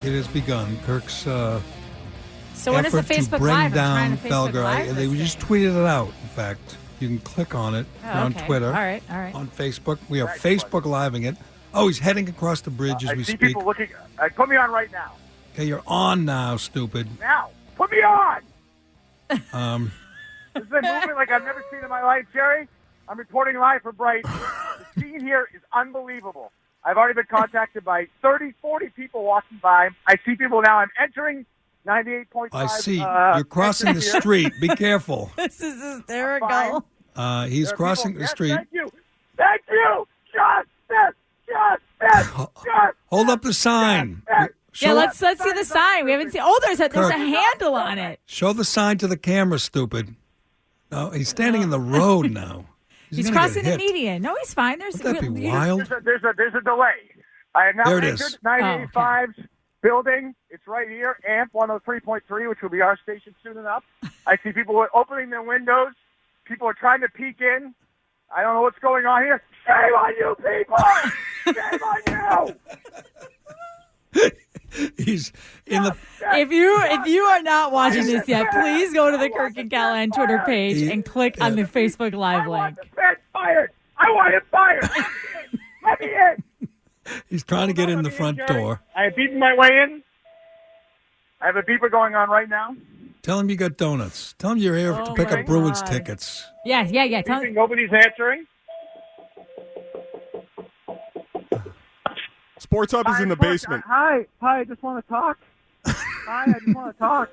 It has begun. Kirk's So when is the effort Facebook to bring Live? down I'm trying to Facebook Felger. Live They this just thing. tweeted it out. In fact, you can click on it on okay. Twitter. All right. On Facebook. We are Facebook Living it. Oh, he's heading across the bridge as I we see speak. people looking. Put me on right now. Okay, you're on now, stupid. Now, put me on. This is a movement like I've never seen in my life, Jerry. I'm reporting live from Brighton. The scene here is unbelievable. I've already been contacted by 30, 40 people walking by. I see people now. I'm entering 98.5. I see. You're crossing the street. Be careful. This is hysterical. He's crossing the street. Thank you. Thank you. Justice. Hold up the sign. Yeah, let's see the sign. We haven't seen. Oh, there's a handle on it. Show the sign to the camera, stupid. No, he's standing in the road now. He's gonna crossing get the hit. median. No, he's fine. There's Wouldn't that be wild? There's a delay. I have now There it entered is. 98.5's building. It's right here, AMP 103.3, which will be our station soon enough. I see people opening their windows. People are trying to peek in. I don't know what's going on here. Shame on you, people! Shame on you! He's in the. If you are not watching this yet, please go to the Kirk and Callahan Twitter page and click on the Facebook Live I want link. the feds fired! I want him fired! Let me in! He's trying to get in the front door. I have beeping my way in. I have a beeper going on right now. Tell him you got donuts. Tell him you're here to pick up Bruins tickets. Yeah. Tell Beeping, nobody's answering. Sports Hub is in the basement. Hi, I just want to talk. I just want to talk.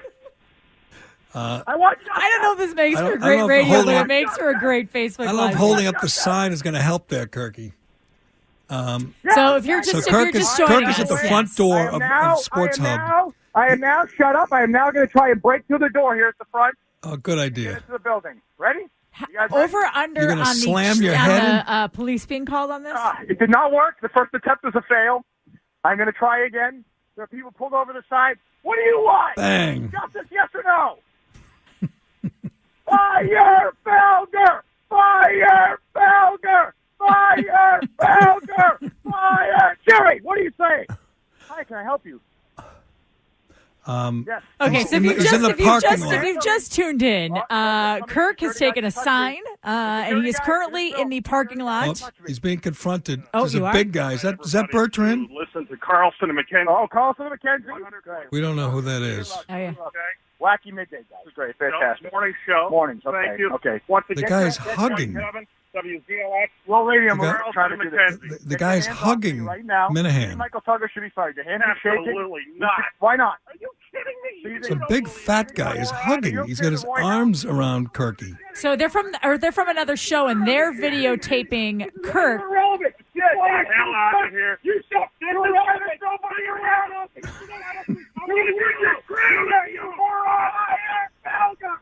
I don't know if this makes I for don't- I don't know great if radio, holding but up- it makes for a great Facebook I don't know Live. if holding up the sign is going to help there, Kirky. So if you're just Kirk is joining at the us, front yes. door of Sports Hub. I am now, shut up. I am now going to try and break through the door here at the front. Oh, good Get idea. into the building. Ready? You guys ready? Over under You're gonna on slam the your on head the police being called on this. It did not work. The first attempt was a fail. I'm going to try again. There are people pulled over the side. What do you want? Bang. Justice, yes or no? Fire Felger! Fire Felger! Fire Felger! Fire! Jerry, what are you saying? Hi, can I help you? Yes. Okay, so if you've just tuned in, Kirk has taken a sign, and he is currently in the parking lot. Oh, he's being confronted. Oh, There's you a are? big guy. Is that Bertrand? Listen to Carlson and McKenzie. Oh, Carlson and McKenzie. Great. We don't know who that is. Oh, yeah. Wacky midday guys. Great, fantastic. Morning show. Mornings. Okay. Thank you. Okay. Once The again, guy's Kevin, hugging. WZLX. Well, radio, The guy- we're trying to do this. The guy's Get your hands off me hugging right now. Minahan. Michael Felger should be fired. Your hands are shaking. Absolutely not. Why not? Are you kidding me? It's a big fat guy. He's hugging. He's got his arms around Kirky. So they're from another show, and they're videotaping Kirk. Irrelevant. Get the hell out of here. You suck. You're irrelevant. Nobody around. You moron. Felger.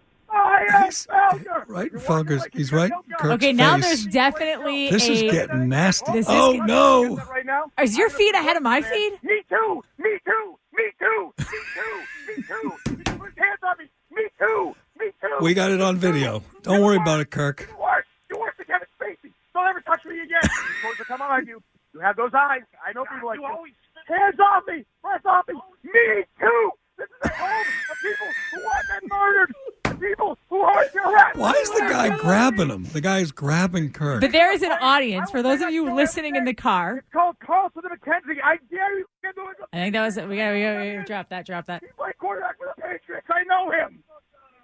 Right, Felger's. He's right. Kirk's Okay, now face. there's definitely This is a. getting nasty. This is Oh getting- no! Right now? Is your feed ahead of my feed? Me too. Me too. Me too. Me too. Me too. Put his hands on me. Me too. Me too. We got it on video. Don't worry about it, Kirk. You're worse. You're worse than Kevin Spacey. Don't ever touch me again. You're supposed to come on you. You have those eyes. I know people like you. Hands off me. Press off me. Me too. This is the home of people who want men murdered. The people who are harassed. Why is the guy grabbing him? The guy's grabbing Kirk. But there is an audience for those of you listening in the car. It's called Carlson and McKenzie. I dare you to do it. I think that was it. We gotta drop that. He's my quarterback for the Patriots. I know him.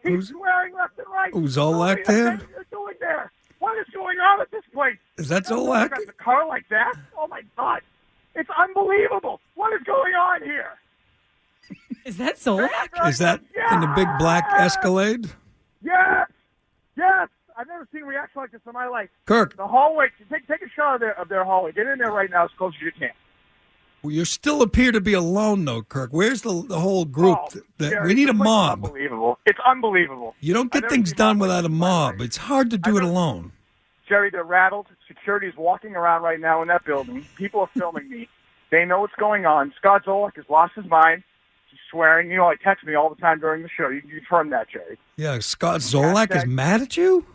He's swearing left and right. Zolak there? What are you doing there? What is going on at this place? Is that You Zolak? got the car like that? Oh my God! It's unbelievable. What is going on here? Is that Solak? Is that in the big black Escalade? Yes, yes. I've never seen a reaction like this in my life. Kirk, The hallway. Take a shot of their hallway. Get in there right now as close as you can. you still appear to be alone, though, Kirk. Where's the whole group? Jerry, We need a this place is mob. Unbelievable. It's unbelievable. You don't I've get never things seen done mob like without a this in my mob. life. It's hard to do it alone. Jerry, they're rattled. Security's walking around right now in that building. People are filming me. They know what's going on. Scott Zolak has lost his mind. He's swearing. You know, he texts me all the time during the show. You can confirm that, Jerry. Yeah, Scott Zolak is mad at you?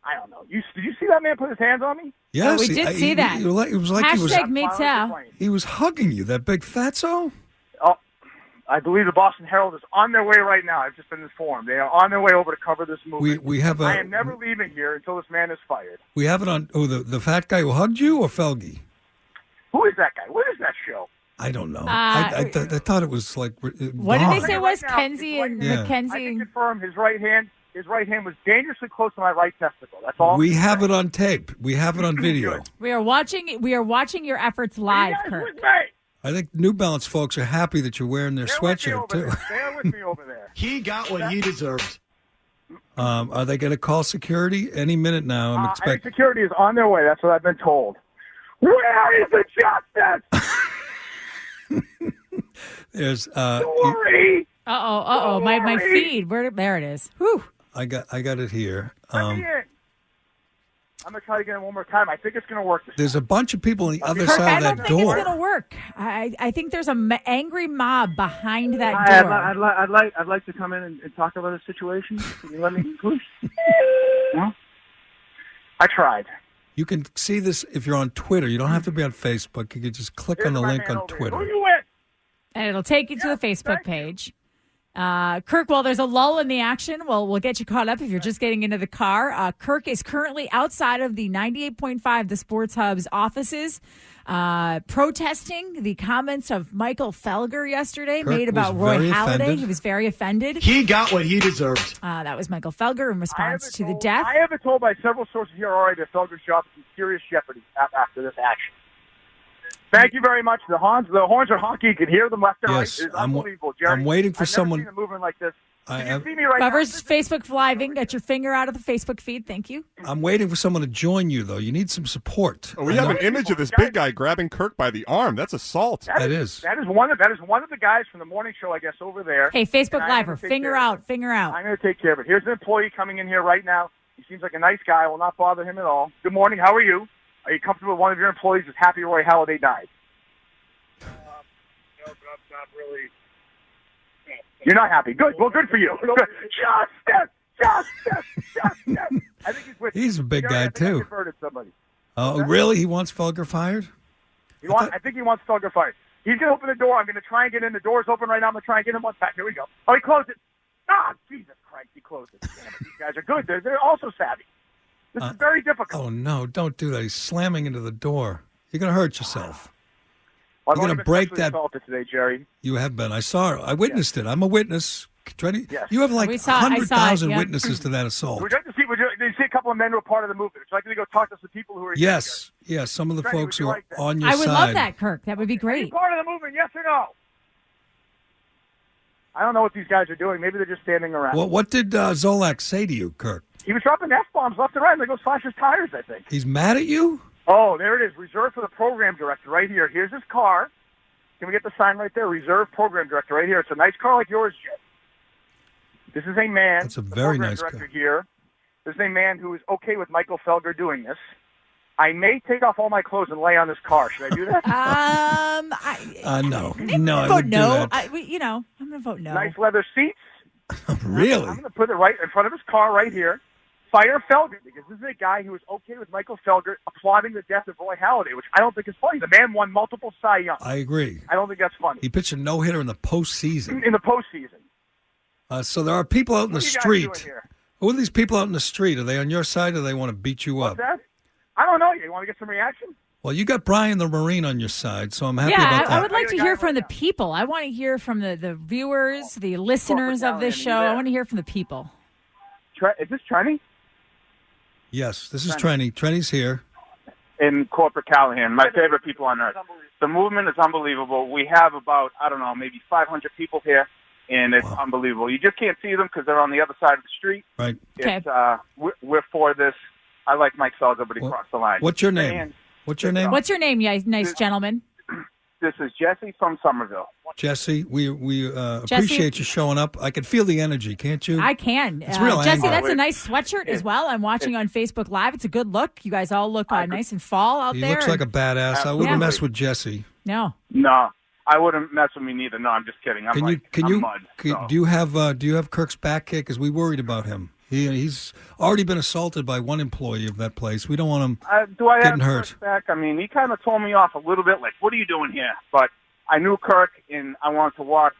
I don't know. Did you see that man put his hands on me? Yes. we did see that. It was like he was Hashtag me too. he was hugging you, that big fatso? Oh, I believe the Boston Herald is on their way right now. I've just been informed. They are on their way over to cover this movie. We have I am never leaving here until this man is fired. We have it on. Oh, the fat guy who hugged you, or Felge? Who is that guy? What is that show? I don't know. I thought it was like. What did they say Right was now, Kenzie and Yeah. I Mackenzie? can confirm his right hand was dangerously close to my right testicle. That's all. We have it on tape. We have it on video. Good. We are watching your efforts live, You guys Kirk. with me? I think New Balance folks are happy that you're wearing their They're with me sweatshirt over too. there. They're with me over there. He got what he deserved. Are they going to call security any minute now? I'm I think expecting. security is on their way. That's what I've been told. Where is the justice? There's. Sorry. My feed. There it is. Whew. I got it here. Let me in. I'm going to try to get in one more time. I think it's going to work. There's a bunch of people on the other Kirk, side I of don't that think door. it's going to work. I think there's an angry mob behind that Hi, door. I'd like to come in and talk about a situation. Can you let me, please? No? I tried. You can see this if you're on Twitter. You don't have to be on Facebook. You can just click on the link on Twitter. Who you with? And it'll take you to the Facebook page. Kirk, while there's a lull in the action, we'll get you caught up if you're just getting into the car. Kirk is currently outside of the 98.5, the Sports Hub's offices, protesting the comments of Michael Felger yesterday Kirk made about was Roy very Halladay. offended. He was very offended. He got what he deserved. That was Michael Felger in response to the I death. have been told by several sources here already that Felger's job is in serious jeopardy after this action. Thank you very much. The horns are honky. You can hear them left and Yes, right. It's I'm- unbelievable, Jerry. I'm waiting for I've someone- Never seen a movement like this. I Can you have- see me right Whoever's now? Facebook Living, got your finger out of the Facebook feed. Thank you. I'm waiting for someone to join you, though. You need some support. Oh, we I have know- an image of this big guy grabbing Kirk by the arm. That's assault. That is. That is one of the guys from the morning show, I guess, over there. Hey, Facebook And I'm Liver, gonna take finger care of out, it. finger out. I'm going to take care of it. Here's an employee coming in here right now. He seems like a nice guy. I will not bother him at all. Good morning. How are you? Are you comfortable with one of your employees is happy Roy Halladay died? No, but I'm not really. You're not happy. Good. Well, good for you. Justice. I think he's with He's a big Jerry, guy, I think I too. converted somebody. Oh, really? He wants Felger fired? I think he wants Felger fired. He's going to open the door. I'm going to try and get in. The door's open right now. I'm going to try and get him one back. Here we go. Oh, he closed it. Ah, Jesus Christ, he closed it. Damn it. These guys are good. They're also savvy. This is very difficult. Oh, no, don't do that. He's slamming into the door. You're going to hurt yourself. I've you're only gonna been break sexually that- assaulted today, Jerry. You have been. I saw it. I witnessed it. I'm a witness. Yes. You have like I saw it, 100,000 yeah. witnesses to that assault. Would you like to see? Did you see a couple of men who are part of the movement? Would you like me to go talk to some people who are here? Yes. Yes. Some of the Freddie, folks would who you are like that? on your I side. would love that, Kirk. That would be Are you great. part of the movement? Yes or no? I don't know what these guys are doing. Maybe they're just standing around. What did Zolak say to you, Kirk? He was dropping F-bombs left and right. They go slash his tires, I think. He's mad at you? Oh, there it is. Reserved for the program director right here. Here's his car. Can we get the sign right there? Reserved program director right here. It's a nice car like yours, Jim. This is a man. That's a the very program nice director car. here. This is a man who is okay with Michael Felger doing this. I may take off all my clothes and lay on this car. Should I do that? No. No, I vote wouldn't do no. that. I'm going to vote no. Nice leather seats. Really? I'm going to put it right in front of his car right here. Fire Felger, because this is a guy who is okay with Michael Felger applauding the death of Roy Halladay, which I don't think is funny. The man won multiple Cy Young. I agree. I don't think that's funny. He pitched a no-hitter in the postseason. In the postseason. So there are people out in the What are you guys doing street. here? Who are these people out in the street? Are they on your side or they want to beat you up? What's that? I don't know. You want to get some reaction? Well, you got Brian the Marine on your side, so I'm happy Yeah, about that. I would like to Guy hear right from the now. people. I want to hear from the viewers, the listeners of this Corporate show. Italian, I you want to hear from the people. Is this Trenny? Yes, this is Trenny. Trenny's here. In corporate Callahan, my favorite people on earth. The movement is unbelievable. We have about, I don't know, maybe 500 people here, and it's unbelievable. You just can't see them because they're on the other side of the street. Right. Okay. It's, we're for this. I like Mike Felger, but he Well, crossed the line. What's your name? And What's your name? What's your name, you nice gentleman? this is Jesse from Somerville. Jesse. We appreciate you showing up. I can feel the energy, can't you? I can. It's real Jesse, angry. that's a nice sweatshirt as well. I'm watching on Facebook Live. It's a good look. You guys all look nice and fall out He there. looks like a badass. I wouldn't Yeah. mess with Jesse. No. No, I wouldn't mess with me neither. No, I'm just kidding. I'm I'm mud. So. Do you have Kirk's back kick? Because we worried about him. He's already been assaulted by one employee of that place. We don't want him Do I have getting hurt. Kirk back? I mean, he kind of told me off a little bit, like, what are you doing here? But I knew Kirk, and I wanted to walk,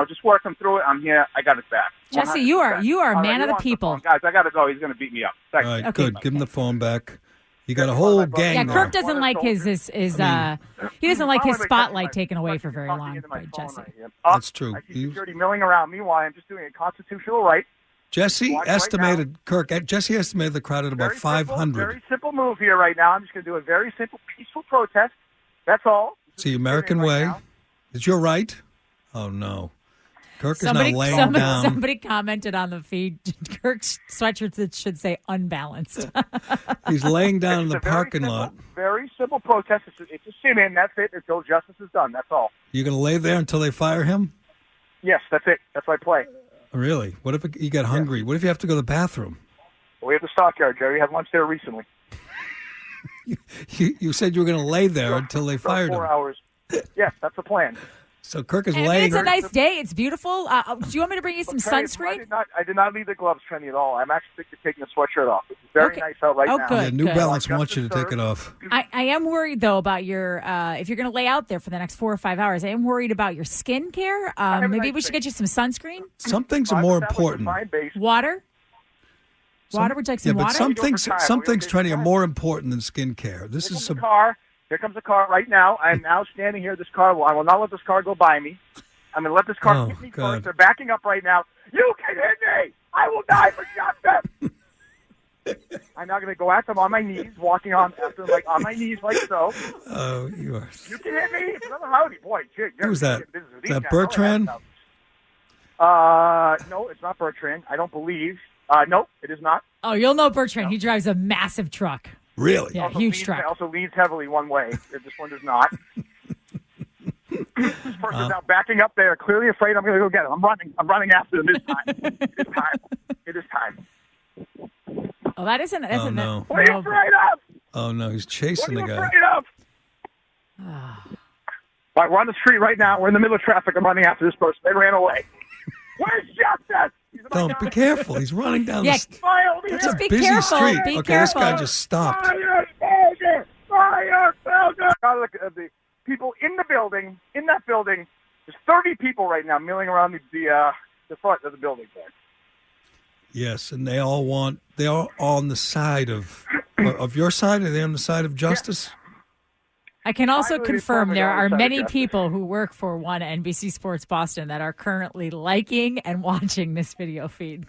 just work him through it. I'm here. I got his back. Jesse, you are 100%. a man of the people. Guys, I got to go. He's going to beat me up. All Thanks. right, good. Give him the phone back. You got a whole gang Yeah, there. Kirk doesn't like his he doesn't like his spotlight taken away for very long by Jesse. That's true. I see security milling around me while I'm just doing a constitutional right. Jesse Watch right estimated Jesse estimated the crowd at about Very 500. very simple move here right now. I'm just going to do a very simple, peaceful protest. That's all. It's the American way. now. Is your right? Oh no, Kirk is now laying down. Somebody commented on the feed. Kirk's sweatshirt should say unbalanced. He's laying down in the It's a very parking simple- lot. Very simple protest. It's a sit-in. That's it until justice is done. That's all. You're going to lay there until they fire him? Yes, that's it. That's my play. Really? What if you get hungry? What if you have to go to the bathroom? We have the stockyard, Jerry. Had lunch there recently. You said you were going to lay there until they fired 4 him. hours. Yes, that's the plan. So Kirk is And laying. it's a nice day. It's beautiful. Do you want me to bring you some Trenny, sunscreen? I did not leave the gloves, Trenny, at all. I'm actually taking the sweatshirt off. It's very Okay. nice out right Oh, now. good. Yeah, New good. Balance wants you to take it off. I am worried though about your if you're going to lay out there for the next 4 or 5 hours. I am worried about your skin care. have a Maybe nice we should face. get you some sunscreen, Some things are I've more established a important. fine base. water. Would you like some Yeah, but water? some We go things, for time. some We don't things, get Trenny, are time. more important than skin care. This is some. Here comes the car right now. I am now standing here. This car. I will not let this car go by me. I'm going to let this car Oh, hit me God. first. They're backing up right now. You can hit me. I will die for justice. I'm now going to go at them on my knees, walking on after them, on my knees like so. Oh, you are. You can hit me. It's another howdy. Boy, gee, Who's that? This Is that Bertrand? No, it's not Bertrand. I don't believe. No, it is not. Oh, you'll know Bertrand. He drives a massive truck. Really? Yeah, Also huge leans, truck. Also leans heavily one way. This one does not. This person's now backing up there, clearly afraid I'm going to go get him. I'm running after them this time. It is time. It is time. Oh, that isn't. Oh, no. What are you afraid of? Oh no, he's What chasing are the you guy. afraid of? Right, we're on the street right now. We're in the middle of traffic. I'm running after this person. They ran away. Where's justice? He's in my Don't be car. careful. He's running down Yeah. the. Fire over here. That's a be busy careful. street. Be Okay, this guy careful. just stopped. Fire, Felger! Fire, Felger! The people in the building, in that building, there's 30 people right now milling around the front of the building there. Yes, and they all want. They are on the side of your side. Are they on the side of justice? I can also Finally, confirm there are finally, many justice. people who work for one NBC Sports Boston that are currently liking and watching this video feed.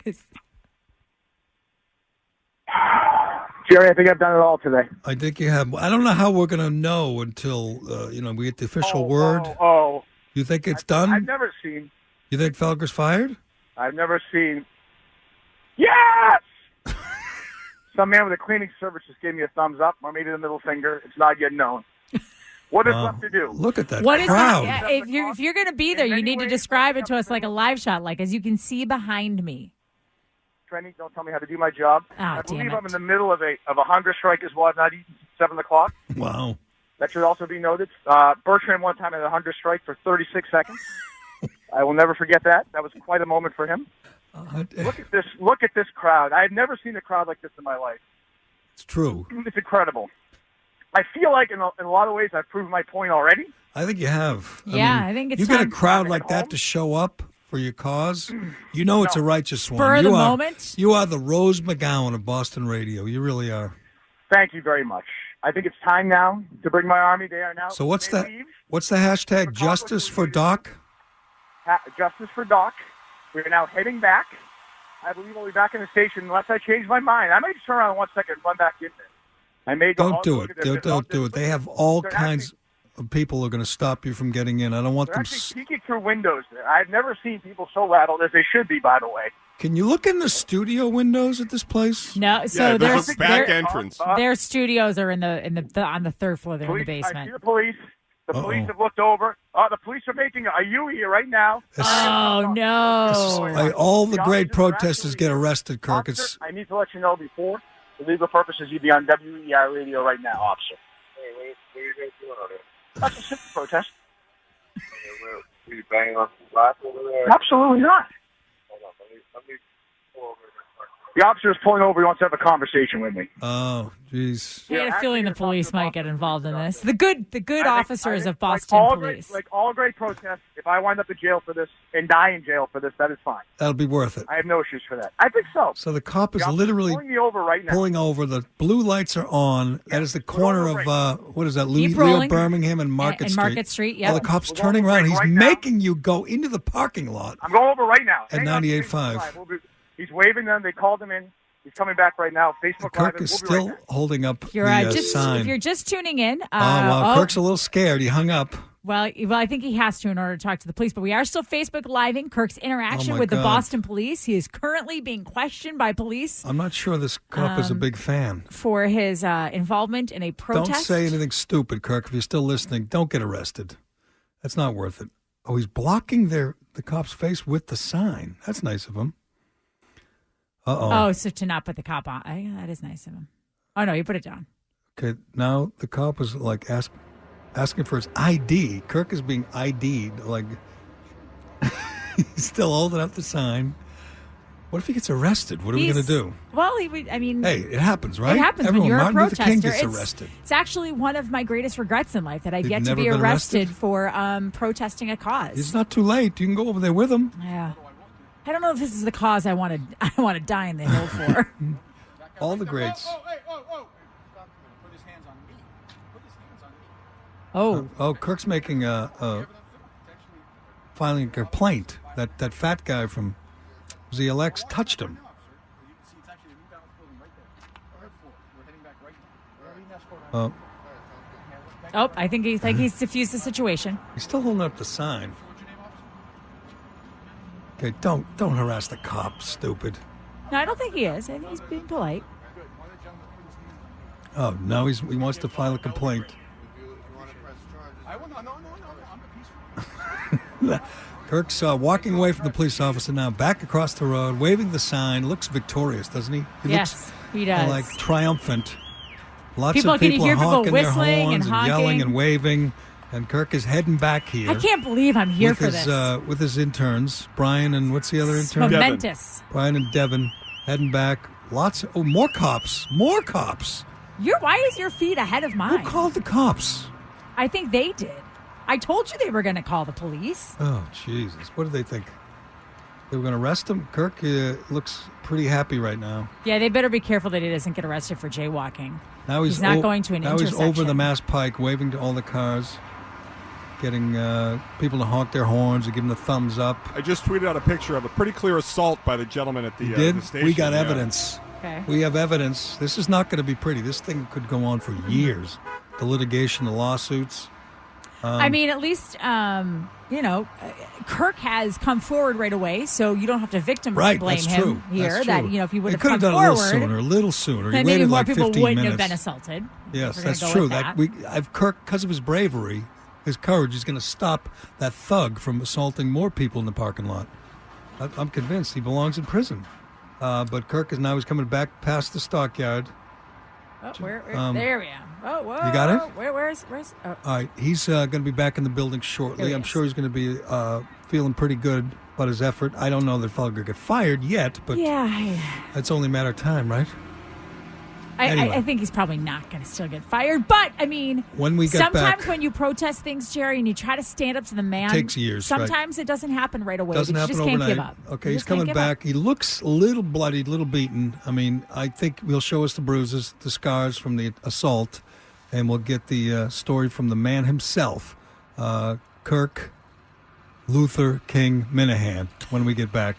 Jerry, I think I've done it all today. I think you have. I don't know how we're going to know until we get the official word. Oh, You think it's done? I've never seen. You think Felger's fired? I've never seen. Yes! Some man with a cleaning service just gave me a thumbs up or maybe the middle finger. It's not yet known. What is left to do? Look at that What is crowd. that? If you're going to be there, you need to describe it to us like a live shot, like as you can see behind me. Trenny, don't tell me how to do my job. Ah, I believe damn I'm it. in the middle of a hunger strike as well. I've not eaten since 7 o'clock. Wow. That should also be noted. Bertrand one time had a hunger strike for 36 seconds. I will never forget that. That was quite a moment for him. Look at this! Look at this crowd. I had never seen a crowd like this in my life. It's true. It's incredible. I feel like in a lot of ways I've proved my point already. I think you have. Yeah, I think it's you get a time. crowd like that home. to show up for your cause. You know it's a righteous one. Spur of You the are- moment. You are the Rose McGowan of Boston radio. You really are. Thank you very much. I think it's time now to bring my army. They are now. So what's they the leave. what's the hashtag? Justice for Doc. Justice for Doc. We are now heading back. I believe I'll be back in the station unless I change my mind. I might just turn around 1 second and run back in there. I may go. Don't do it. Don't do it. They have all kinds of people who are going to stop you from getting in. I don't want They're them. actually peeking through windows there. I've never seen people so rattled as they should be, by the way. Can you look in the studio windows at this place? No, so Yeah, there's a back their, entrance. their studios are in the on the third floor. They're in the Police, I see basement. the police. The police have looked over. The police are making a U here right now. Oh no! All the great officers are protesters actually- get arrested, Kirk. Officer, It's I need to let you know before, for legal purposes, you'd be on WER radio right now, officer. Hey, what are you guys doing on there? That's a simple protest. Were you banging on some glass over there? Absolutely not. Hold on, let me pull over here. The officer is pulling over. He wants to have a conversation with me. Oh, jeez. I had a feeling the police might get involved in this. The good officers of Boston Police. Like all great protests, if I wind up in jail for this and die in jail for this, that is fine. That'll be worth it. I have no issues for that. I think so. So the cop is The officer's literally pulling me over right now. pulling over. The blue lights are on. That is the corner of, what is that, Keep Leo rolling. Birmingham and Market And Street. Market Street, Oh, yeah. the cop's We're turning going around. over He's right now. making you go into the parking lot. I'm going over right now. At Hang on to 98.5. Facebook Live. He's waving them. They called him in. He's coming back right now. Facebook Live. Kirk is We'll be still right back. holding up If you're, the just, sign. if you're just tuning in, Oh, wow. Kirk's a little scared. He hung up. Well, I think he has to in order to talk to the police. But we are still Facebook living Kirk's interaction Oh, my with the God. Boston Police. He is currently being questioned by police I'm not sure this cop is a big fan. for his involvement in a protest. Don't say anything stupid, Kirk. If you're still listening, don't get arrested. That's not worth it. Oh, he's blocking the cop's face with the sign. That's nice of him. Uh-oh. Oh, so to not put the cop on. That is nice of him. Oh, no, you put it down. Okay, now the cop is like asking for his ID. Kirk is being ID'd. Like, he's still holding up the sign. What if he gets arrested? What are we going to do? Well, he would. I mean, Hey, it happens, right? it happens Everyone, when you're Martin a Luther protester. King gets it's, arrested. it's actually one of my greatest regrets in life that I've You've yet to never be been arrested arrested? for protesting a cause. It's not too late. You can go over there with him. Yeah. I don't know if this is the cause I want to die in the hill for. All the greats. Oh, Oh, Kirk's making filing a complaint that fat guy from ZLX touched him. I think he's diffused the situation. He's still holding up the sign. Okay, don't harass the cop, stupid. No, I don't think he is. I think he's being polite. Oh, now he wants to file a complaint. Kirk's walking away from the police officer now, back across the road, waving the sign. Looks victorious, doesn't he? He Yes, he does. like triumphant. Lots People- of can you people hear are people honking their whistling horns and and yelling honking? and waving, and Kirk is heading back here. I can't believe I'm here with for his, this. with his interns, Brian and what's the other It's intern? momentous. Brian and Devin heading back. More cops. More cops. Why is your feet ahead of mine? Who called the cops? I think they did. I told you they were going to call the police. Oh, Jesus. What did they think? They were going to arrest him? Kirk looks pretty happy right now. Yeah, they better be careful that he doesn't get arrested for jaywalking. Now he's not going to an Now he's over intersection. the Mass Pike, waving to all the cars, getting people to honk their horns and give him the thumbs up. I just tweeted out a picture of a pretty clear assault by the gentleman at the, Did the station. we got yeah. evidence? Okay. We have evidence. This is not going to be pretty. This thing could go on for years. The litigation, the lawsuits. I mean, at least, Kirk has come forward right away, so you don't have to victim Right, blame that's him true. here. That's That, true. if he would They have could come have done forward, a little sooner. He then maybe waited more like people 15 wouldn't minutes. have been assaulted. Yes, We're gonna that's go true. with That I've Kirk, because of his bravery, his courage, is going to stop that thug from assaulting more people in the parking lot. I'm convinced he belongs in prison. But Kirk is now he's coming back past the stockyard. Oh, there we are. Oh, whoa. You got it? Where's oh. All right, he's going to be back in the building There shortly. he I'm is. sure he's going to be feeling pretty good about his effort. I don't know that Felger got fired yet, but Yeah, it's only a matter of time, right? Anyway. I think he's probably not going to still get fired. But, I mean, When we get sometimes back, when you protest things, Jerry, and you try to stand up to the man, Takes years, right. Sometimes it doesn't happen right away. doesn't but happen you just overnight. can't give up. Okay, You he's just can't coming give back. He looks a little bloodied, a little beaten. I mean, I think he'll show us the bruises, the scars from the assault, and we'll get the story from the man himself, Kirk Luther King Minahan, when we get back.